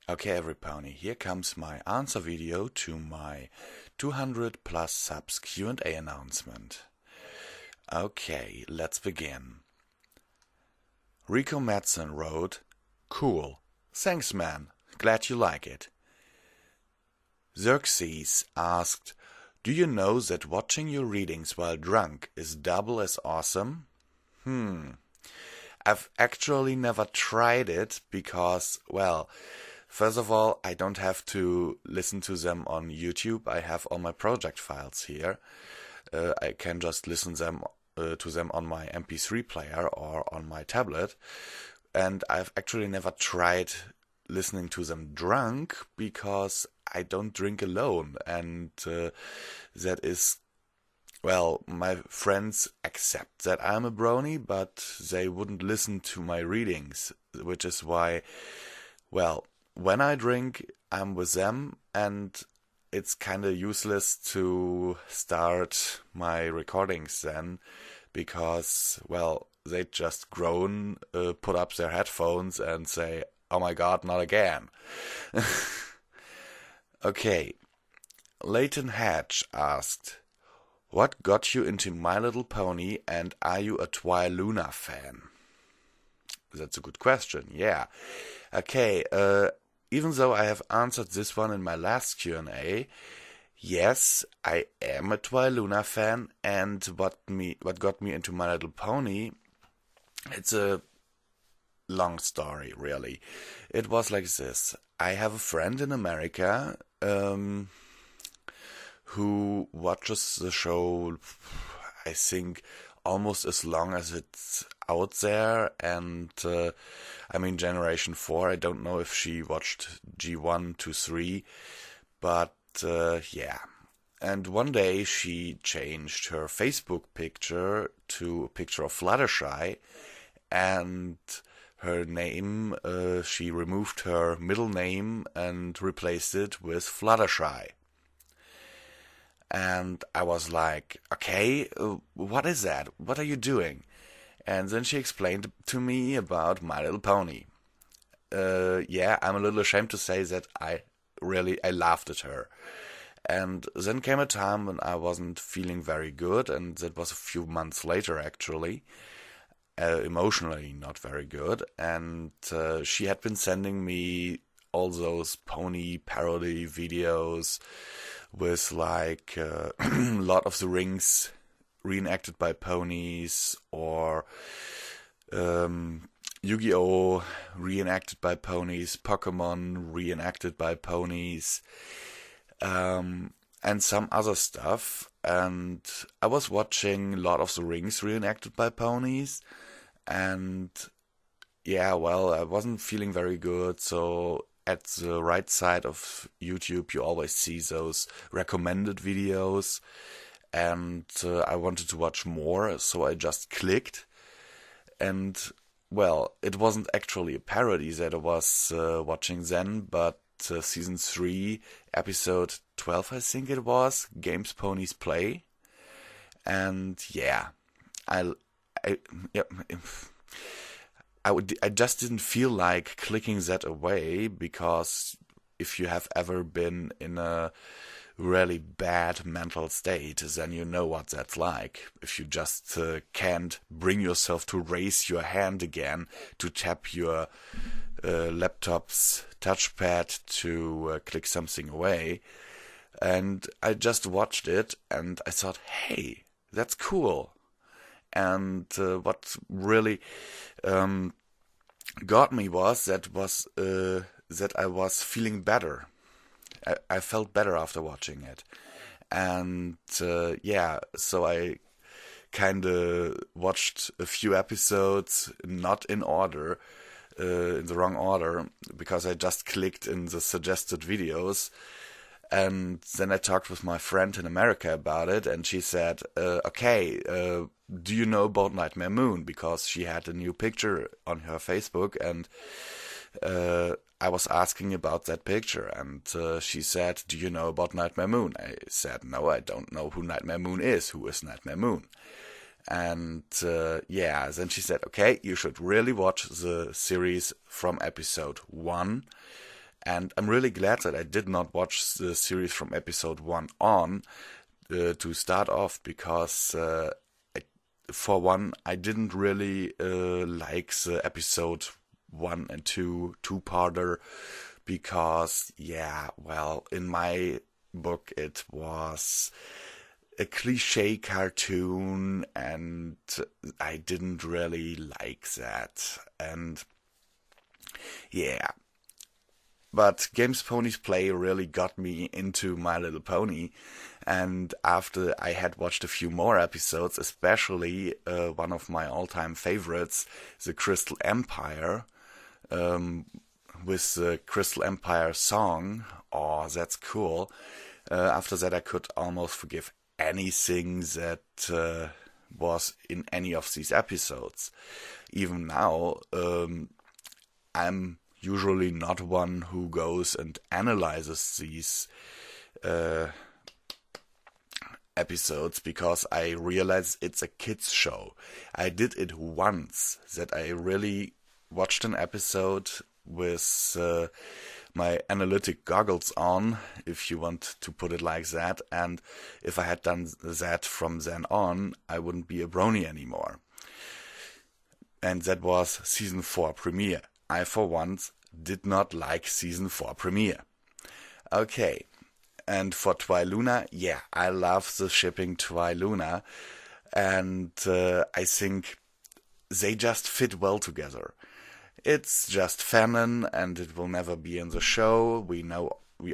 Okay, every pony, here comes my answer video to my 200 plus subs Q&A announcement. Okay, let's begin. Rico Madsen wrote, "Cool. Thanks, man. Glad you like it." Xerxes asked, "Do you know that watching your readings while drunk is double as awesome?" I've actually never tried it because, well, first of all, I don't have to listen to them on YouTube. I have all my project files here. I can just listen to them on my MP3 player or on my tablet. And I've actually never tried listening to them drunk because I don't drink alone. And that is, well, my friends accept that I'm a brony, but they wouldn't listen to my readings, which is why, well, when I drink, I'm with them, and it's kind of useless to start my recordings then, because, well, they just groan, put up their headphones and say, "Oh my god, not again." Okay, Leighton Hatch asked, "What got you into My Little Pony, and are you a Twiluna fan?" That's a good question, yeah. Okay, even though I have answered this one in my last Q&A, yes, I am a Twiluna fan, and what got me into My Little Pony, it's a long story, really. It was like this. I have a friend in America who watches the show, I think, almost as long as it's out there, and I mean Generation 4. I don't know if she watched G1 to 3, but yeah. And one day she changed her Facebook picture to a picture of Fluttershy, and her name, she removed her middle name and replaced it with Fluttershy. And I was like, okay, what is that? What are you doing? And then she explained to me about My Little Pony. Yeah, I'm a little ashamed to say that I laughed at her. And then came a time when I wasn't feeling very good, and that was a few months later actually. Emotionally not very good. And she had been sending me all those pony parody videos with like Lord of the Rings reenacted by ponies, or Yu-Gi-Oh! Reenacted by ponies, Pokemon reenacted by ponies, and some other stuff. And I was watching Lord of the Rings reenacted by ponies, and yeah, well, I wasn't feeling very good, so at the right side of YouTube, you always see those recommended videos, and I wanted to watch more, so I just clicked, and, well, it wasn't actually a parody that I was watching then, but season 3, episode 12, I think it was, Games Ponies Play, and yeah, yeah, I just didn't feel like clicking that away, because if you have ever been in a really bad mental state, then you know what that's like. If you just can't bring yourself to raise your hand again to tap your laptop's touchpad to click something away. And I just watched it and I thought, hey, that's cool. And what really got me was that I was feeling better. I felt better after watching it, and yeah, so I kind of watched a few episodes, not in order, in the wrong order, because I just clicked in the suggested videos. And then I talked with my friend in America about it, and she said, okay, do you know about Nightmare Moon? Because she had a new picture on her Facebook, and I was asking about that picture, and she said, do you know about Nightmare Moon? I said, no, I don't know who Nightmare Moon is. Who is Nightmare Moon? And yeah, then she said, okay, you should really watch the series from episode 1. And I'm really glad that I did not watch the series from episode 1 on to start off, because for one, I didn't really like the episode 1 and 2 two-parter, because, yeah, well, in my book it was a cliche cartoon, and I didn't really like that. And yeah, but Games Ponies Play really got me into My Little Pony, and after I had watched a few more episodes, especially one of my all-time favorites, The Crystal Empire, with the Crystal Empire song, oh, that's cool. After that I could almost forgive anything that was in any of these episodes. Even now, I'm usually not one who goes and analyzes these episodes, because I realize it's a kids show. I did it once, that I really watched an episode with my analytic goggles on, if you want to put it like that, and if I had done that from then on, I wouldn't be a brony anymore. And that was season 4 premiere. I, for once, did not like season 4 premiere. Okay, and for Twiluna, yeah, I love the shipping Twiluna, and I think they just fit well together. It's just fanon, and it will never be in the show. We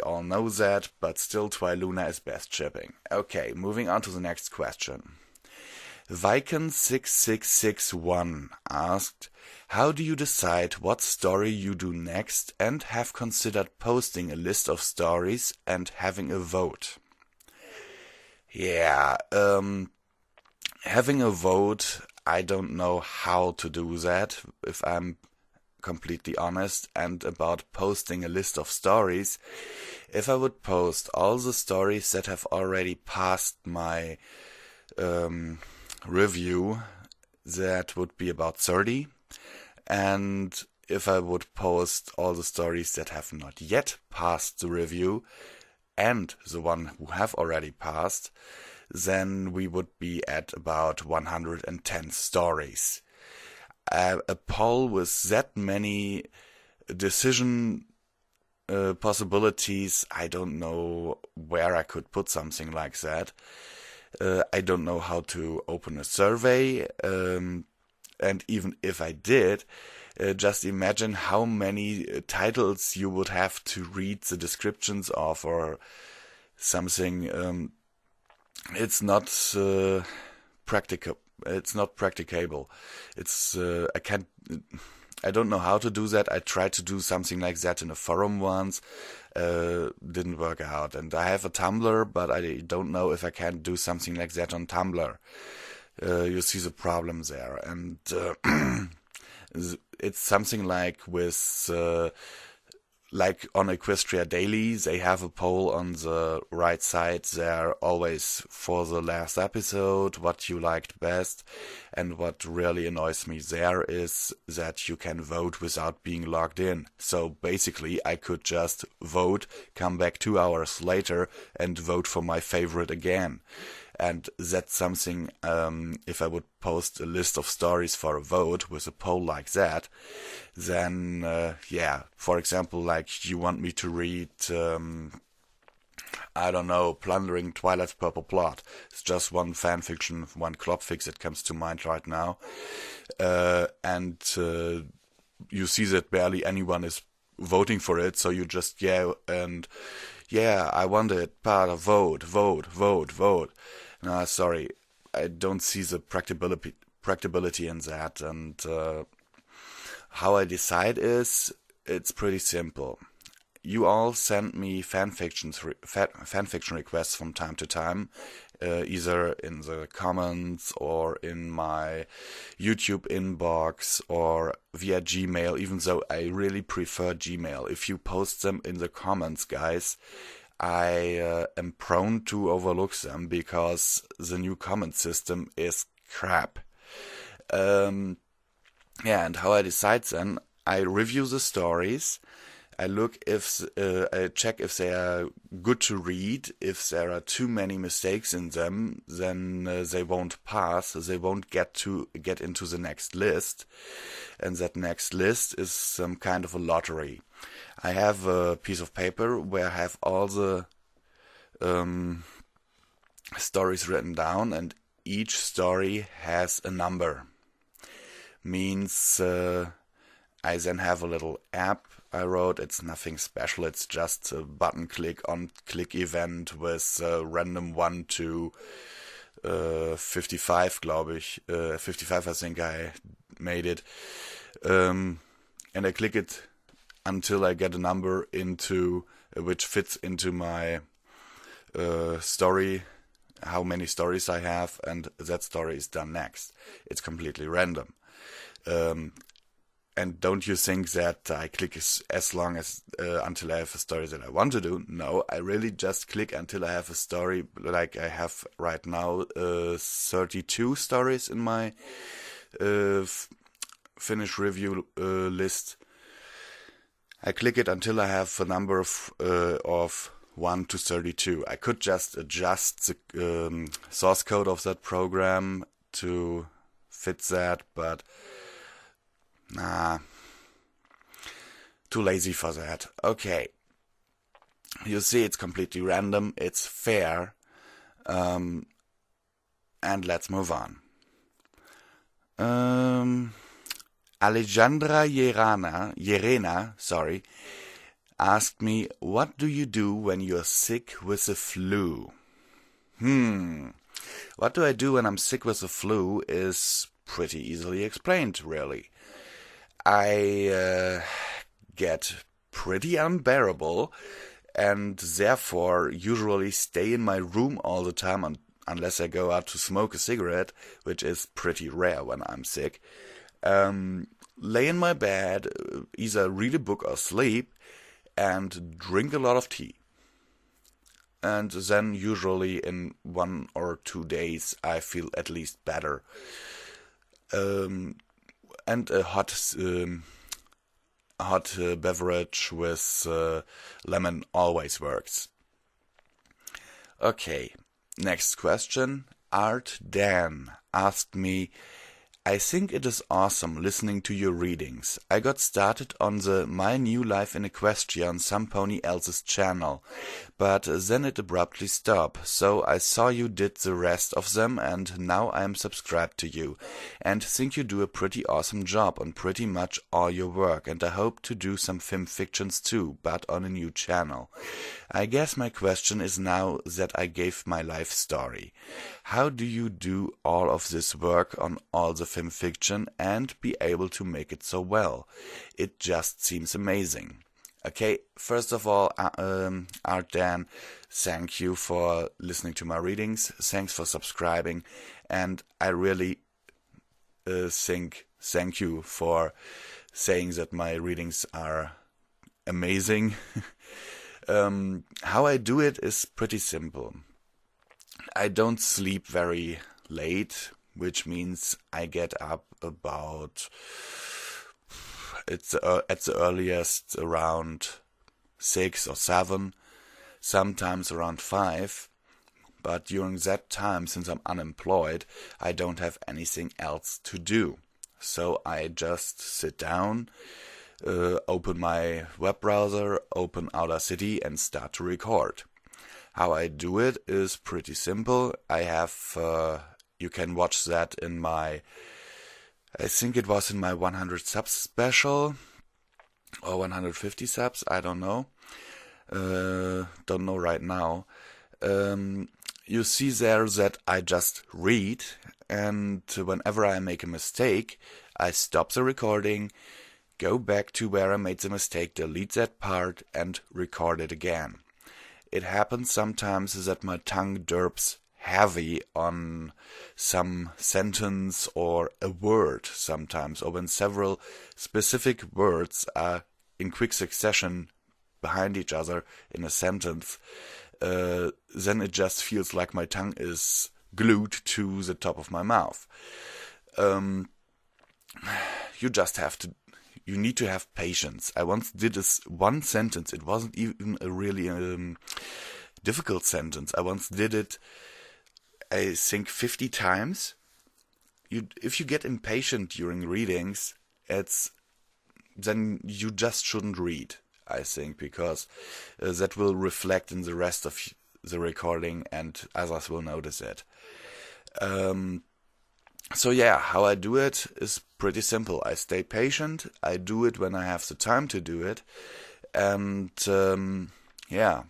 all know that, but still Twiluna is best shipping. Okay, moving on to the next question. Viken6661 asked, how do you decide what story you do next, and have considered posting a list of stories and having a vote? Yeah, having a vote, I don't know how to do that, if I'm completely honest. And about posting a list of stories, if I would post all the stories that have already passed my review, that would be about 30. And if I would post all the stories that have not yet passed the review and the one who have already passed, then we would be at about 110 stories. A poll with that many decision possibilities, I don't know where I could put something like that. I don't know how to open a survey, and even if I did, just imagine how many titles you would have to read the descriptions of, or something. It's not practical. It's not practicable. It's I don't know how to do that. I tried to do something like that in a forum once. Didn't work out. And I have a Tumblr, but I don't know if I can do something like that on Tumblr. You see the problem there. And it's something like with like on Equestria Daily, they have a poll on the right side there, always for the last episode, what you liked best. And what really annoys me there is that you can vote without being logged in. So basically, I could just vote, come back 2 hours later, and vote for my favorite again. And that's something, if I would post a list of stories for a vote with a poll like that, then, yeah, for example, like you want me to read, I don't know, Plundering Twilight's Purple Plot. It's just one fanfiction, one clopfic that comes to mind right now. And you see that barely anyone is voting for it, so you just, yeah, I want it, part of vote. No, sorry, I don't see the practicability in that, and how I decide is, it's pretty simple. You all send me fanfiction requests from time to time, either in the comments or in my YouTube inbox or via Gmail, even though I really prefer Gmail. If you post them in the comments, guys, I am prone to overlook them because the new comment system is crap. Yeah, and how I decide then, I review the stories, I look if I check if they are good to read. If there are too many mistakes in them, then they won't pass. They won't get into the next list, and that next list is some kind of a lottery. I have a piece of paper where I have all the stories written down, and each story has a number. Means I then have a little app I wrote. It's nothing special. It's just a button click event with random 1 to 55, glaube ich. 55, I think I made it. And I click it until I get a number into which fits into my story, how many stories I have, and that story is done next. It's completely random. And don't you think that I click as long as until I have a story that I want to do? No, I really just click until I have a story. Like I have right now 32 stories in my finish review list. I click it until I have a number of 1 to 32. I could just adjust the source code of that program to fit that, but nah, too lazy for that. Okay, you see, it's completely random, it's fair, and let's move on. Alejandra Yerena, asked me, what do you do when you're sick with the flu? What do I do when I'm sick with the flu is pretty easily explained, really. I get pretty unbearable and therefore usually stay in my room all the time unless I go out to smoke a cigarette, which is pretty rare when I'm sick. Lay in my bed, either read a book or sleep, and drink a lot of tea. And then usually in 1 or 2 days I feel at least better. And a hot beverage with lemon always works. Okay, next question. Art Dan asked me, I think it is awesome listening to your readings. I got started on the My New Life in Equestria on some pony else's channel, but then it abruptly stopped, so I saw you did the rest of them and now I am subscribed to you, and think you do a pretty awesome job on pretty much all your work, and I hope to do some fanfictions too, but on a new channel. I guess my question is now that I gave my life story. How do you do all of this work on all the fanfiction and be able to make it so well? It just seems amazing. Okay, first of all, Art Dan, thank you for listening to my readings. Thanks for subscribing. And I really thank you for saying that my readings are amazing. How I do it is pretty simple. I don't sleep very late, which means I get up about, at the earliest around 6 or 7, sometimes around 5. But during that time, since I'm unemployed, I don't have anything else to do. So I just sit down, open my web browser, open Audacity and start to record. How I do it is pretty simple. I have, you can watch that in my, I think it was in my 100 subs special, or 150 subs, I don't know. Don't know right now. You see there that I just read, and whenever I make a mistake, I stop the recording, go back to where I made the mistake, delete that part, and record it again. It happens sometimes that my tongue derps heavy on some sentence or a word sometimes, or when several specific words are in quick succession behind each other in a sentence, then it just feels like my tongue is glued to the top of my mouth. You just have to you need to have patience. I once did this one sentence. It wasn't even a really difficult sentence. I once did it, I think, 50 times. If you get impatient during readings, then you just shouldn't read, I think, because that will reflect in the rest of the recording and others will notice it. So yeah, how I do it is pretty simple. I stay patient. I do it when I have the time to do it. And yeah,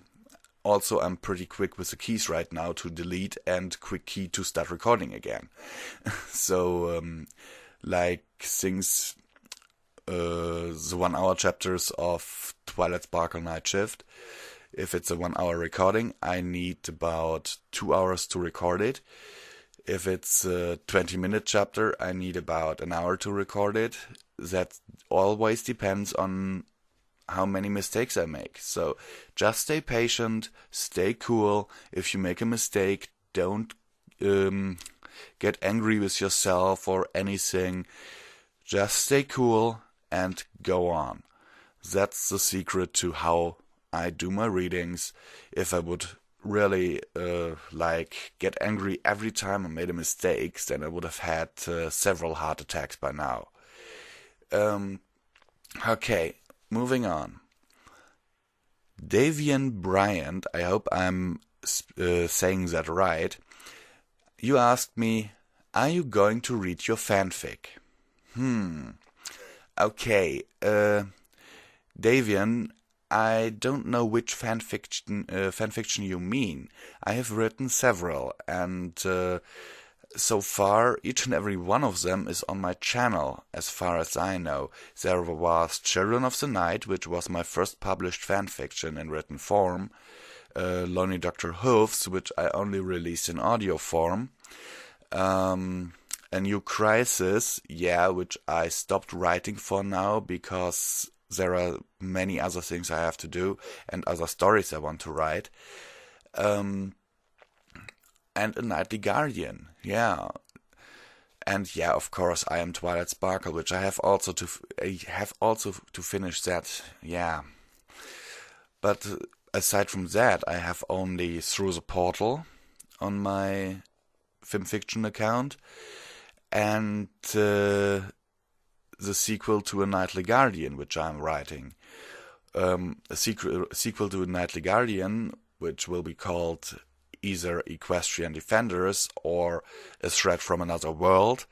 also I'm pretty quick with the keys right now to delete and quick key to start recording again. So like things, the 1 hour chapters of Twilight Sparkle Night Shift, if it's a 1 hour recording, I need about 2 hours to record it. If it's a 20-minute chapter, I need about an hour to record it. That always depends on how many mistakes I make. So just stay patient, stay cool. If you make a mistake, don't get angry with yourself or anything. Just stay cool and go on. That's the secret to how I do my readings. If I would really get angry every time I made a mistake, then I would have had several heart attacks by now. Okay, moving on. Davian Bryant, I hope I'm saying that right. You asked me, are you going to read your fanfic? Okay, Davian, I don't know which fanfiction you mean. I have written several, and so far each and every one of them is on my channel, as far as I know. There was Children of the Night, which was my first published fanfiction in written form. Lonely Dr. Hoofs, which I only released in audio form. A New Crisis, which I stopped writing for now because there are many other things I have to do and other stories I want to write. And A Nightly Guardian, And of course, I Am Twilight Sparkle, which I have also to finish that, But aside from that, I have only Through the Portal on my Fanfiction account, and the sequel to A Nightly Guardian, which I'm writing. A sequel to A Nightly Guardian, which will be called either Equestrian Defenders or A Threat from Another World,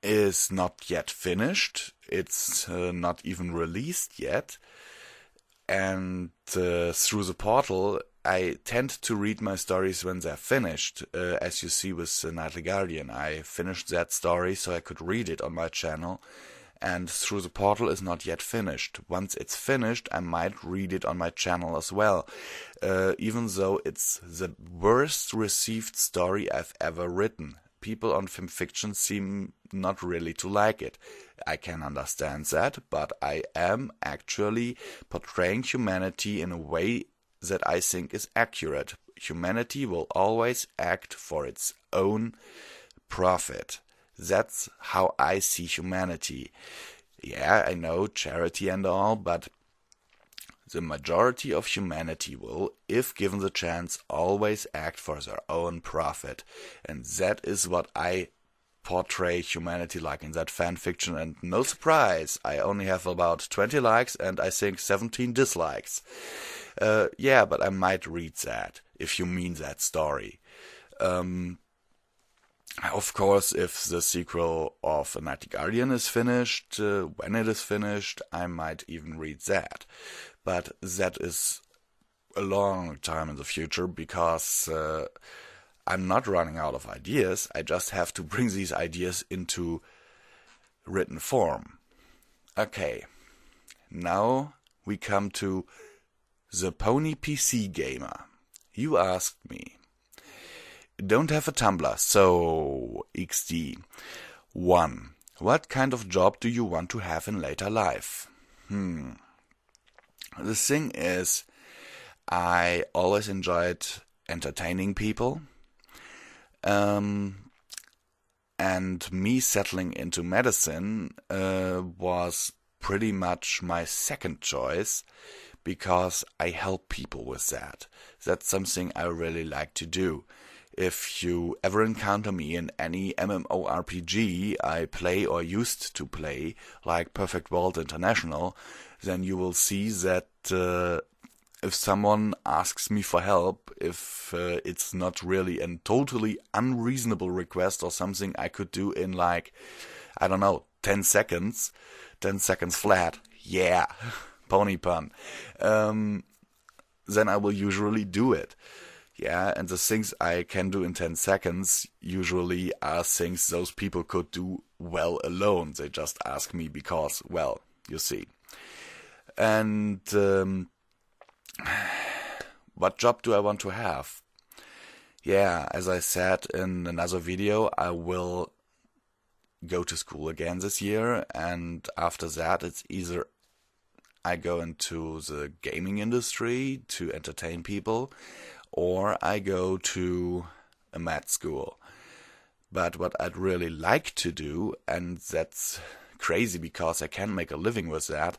is not yet finished. It's not even released yet. And Through the Portal, I tend to read my stories when they're finished. As you see with The Nightly Guardian, I finished that story so I could read it on my channel. And Through the Portal is not yet finished. Once it's finished, I might read it on my channel as well. Even though it's the worst received story I've ever written. People on Fanfiction seem not really to like it. I can understand that, but I am actually portraying humanity in a way that I think is accurate. Humanity will always act for its own profit. That's how I see humanity. I know, charity and all, but the majority of humanity will, if given the chance, always act for their own profit. And that is what I portray humanity like in that fanfiction, and no surprise, I only have about 20 likes and I think 17 dislikes. But I might read that, if you mean that story. Of course, if the sequel of A Nightly Guardian is finished, when it is finished, I might even read that. But that is a long time in the future, because I'm not running out of ideas. I just have to bring these ideas into written form. Okay, now we come to the Pony PC Gamer. You asked me. Don't have a Tumblr, so XD. 1. What kind of job do you want to have in later life? The thing is, I always enjoyed entertaining people. And me settling into medicine was pretty much my second choice, because I help people with that. That's something I really like to do. If you ever encounter me in any MMORPG I play or used to play, like Perfect World International, then you will see that if someone asks me for help, if it's not really a totally unreasonable request or something I could do in like, I don't know, 10 seconds flat, yeah, pony pun, then I will usually do it. Yeah, and the things I can do in 10 seconds usually are things those people could do well alone. They just ask me because, well, you see. And what job do I want to have? Yeah, as I said in another video, I will go to school again this year, and after that it's either I go into the gaming industry to entertain people, or I go to a med school. But what I'd really like to do, and that's crazy because I can't make a living with that,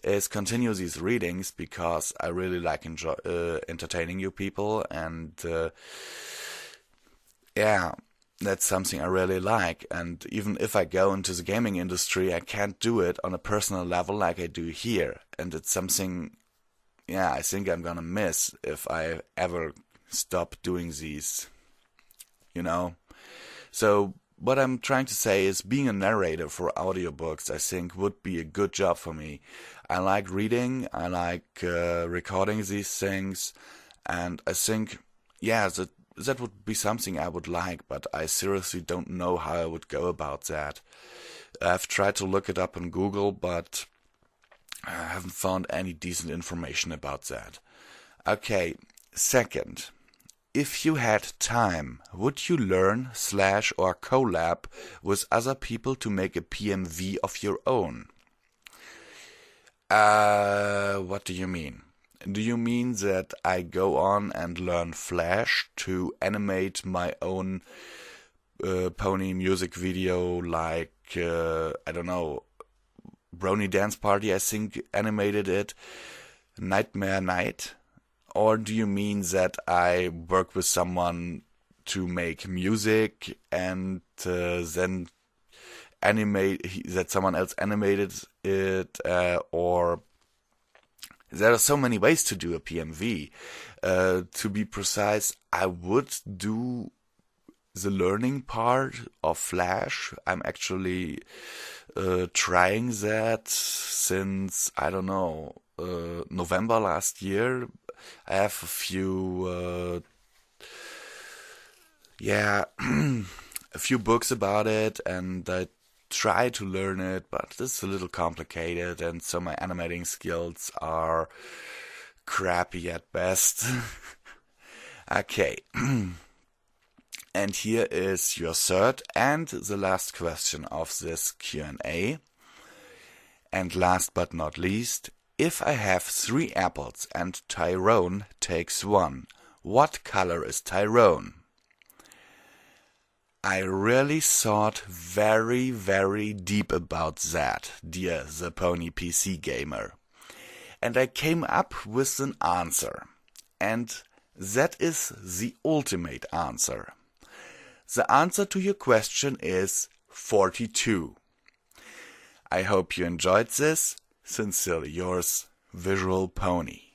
is continue these readings, because I really like entertaining you people, and yeah, that's something I really like. And even if I go into the gaming industry, I can't do it on a personal level like I do here, and it's something, yeah, I think I'm gonna miss if I ever stop doing these, you know. So what I'm trying to say is, being a narrator for audiobooks, I think, would be a good job for me. I like reading, I like recording these things, and I think, yeah, that would be something I would like, but I seriously don't know how I would go about that. I've tried to look it up on Google, but I haven't found any decent information about that. Okay, second. If you had time, would you learn / or collab with other people to make a PMV of your own? What do you mean? Do you mean that I go on and learn Flash to animate my own pony music video, like, I don't know, Brony Dance Party, I think, animated it, Nightmare Night? Or do you mean that I work with someone to make music and then that someone else animated it? Or there are so many ways to do a PMV. To be precise, I would do the learning part of Flash. I'm actually trying that since, I don't know, November last year. I have a few, a few books about it, and I try to learn it, but it's a little complicated, and so my animating skills are crappy at best. Okay. And here is your third and the last question of this Q&A. And last but not least, if I have 3 apples and Tyrone takes 1, what color is Tyrone? I really thought very, very deep about that, dear the Pony PC gamer. And I came up with an answer. And that is the ultimate answer. The answer to your question is 42. I hope you enjoyed this. Sincerely yours, Visual Pony.